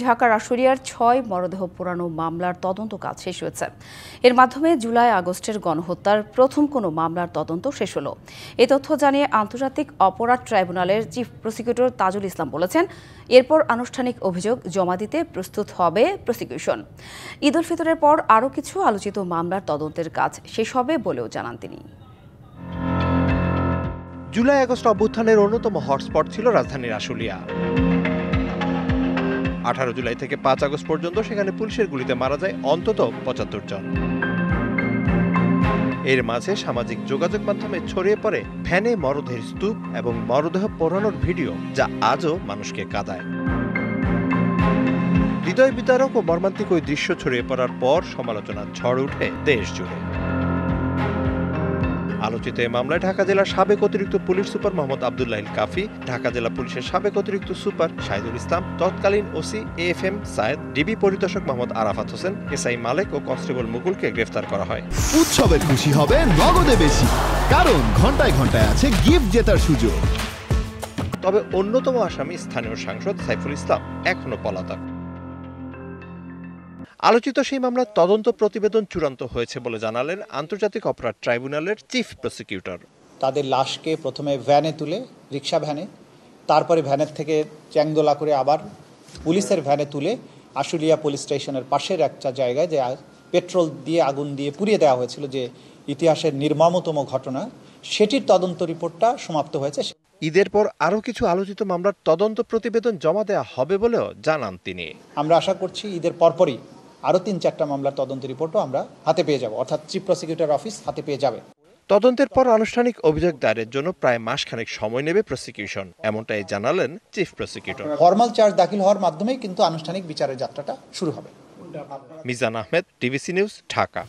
ঢাকার আশুলিয়ার ৬ মরদেহ পোড়ানো মামলার তদন্ত কাজ শেষ হয়েছে। এর মাধ্যমে জুলাই-আগস্টের গণহত্যার প্রথম কোনো মামলার তদন্ত শেষ হলো। এ তথ্য জানিয়ে আন্তর্জাতিক অপরাধ ট্রাইব্যুনালের চিফ প্রসিকিউটর তাজুল ইসলাম বলেছেন, এরপর আনুষ্ঠানিক অভিযোগ জমা দিতে প্রস্তুত হবে প্রসিকিউশন। ঈদ উল ফিতরের পর আরও কিছু আলোচিত মামলার তদন্তের কাজ শেষ হবে বলেও জানান তিনি। জুলাই-আগস্ট অভ্যুত্থানের অন্যতম হটস্পট ছিল রাজধানীর আশুলিয়া। 18 জুলাই থেকে 5 আগস্ট পর্যন্ত সেখানে পুলিশের গুলিতে মারা যায় অন্তত 75 জন। এর মাঝে সামাজিক যোগাযোগ মাধ্যমে ছড়িয়ে পড়ে ভ্যানে মরদেহের স্তূপ এবং মরদেহ পোড়ানোর ভিডিও, যা আজও মানুষকে কাঁদায়। হৃদয় বিদারক ও মর্মান্তিক ওই দৃশ্য ছড়িয়ে পড়ার পর সমালোচনার ঝড় উঠে দেশ জুড়ে। আলোচিত এই মামলায় ঢাকা জেলার সাবেক অতিরিক্ত পুলিশ সুপার মোহাম্মদ আবদুল্লাহিল কাফি, ঢাকা জেলা পুলিশের সাবেক অতিরিক্ত সুপার শাহিদুল ইসলাম, তৎকালীন ওসি এএফএম সায়েদ, ডিবি পরিদর্শক মোহাম্মদ আরাফাত হোসেন, এসআই মালেক ও কনস্টেবল মুকুলকে গ্রেফতার করা হয়। উৎসবের খুশি হবে নগদে বেশি, কারণ ঘন্টায় ঘন্টায় আছে গিফট জেতার সুযোগ। তবে অন্যতম আসামি স্থানীয় সাংসদ সাইফুল ইসলাম এখনো পলাতক। আলোচিত সেই মামলার তদন্ত প্রতিবেদন চূড়ান্ত হয়েছে বলে জানালেন আন্তর্জাতিক অপরাধ ট্রাইব্যুনালের চিফ প্রসিকিউটর। তাদের লাশকে প্রথমে ভ্যানে তুলে, রিক্সা ভ্যানে, তারপরে ভ্যানের থেকে চ্যাংদোলা করে আবার পুলিশের ভ্যানে তুলে আশুলিয়া পুলিশ স্টেশনের পাশের একটা জায়গায় যে পেট্রোল দিয়ে আগুন দিয়ে পুড়িয়ে দেওয়া হয়েছিল, যে ইতিহাসের নির্মমতম ঘটনা, সেটির তদন্ত রিপোর্টটা সমাপ্ত হয়েছে। ঈদের পর আরও কিছু আলোচিত মামলার তদন্ত প্রতিবেদন জমা দেওয়া হবে বলেও জানান তিনি। আমরা আশা করছি ঈদের পরপরই আরও 3-4টা মামলার তদন্ত রিপোর্টও আমরা হাতে পেয়ে যাব, অর্থাৎ চিফ প্রসিকিউটর অফিস হাতে পেয়ে যাবে। তদন্তের পর আনুষ্ঠানিক অভিযোগ দায়েরের জন্য প্রায় মাসখানেক সময় নেবে প্রসিকিউশন, এমনটাই জানালেন চিফ প্রসিকিউটর। ফরমাল চার্জ দাখিল হওয়ার মাধ্যমেই কিন্তু আনুষ্ঠানিক বিচারের যাত্রাটা শুরু হবে। Mizan Ahmed, TVC news, Dhaka.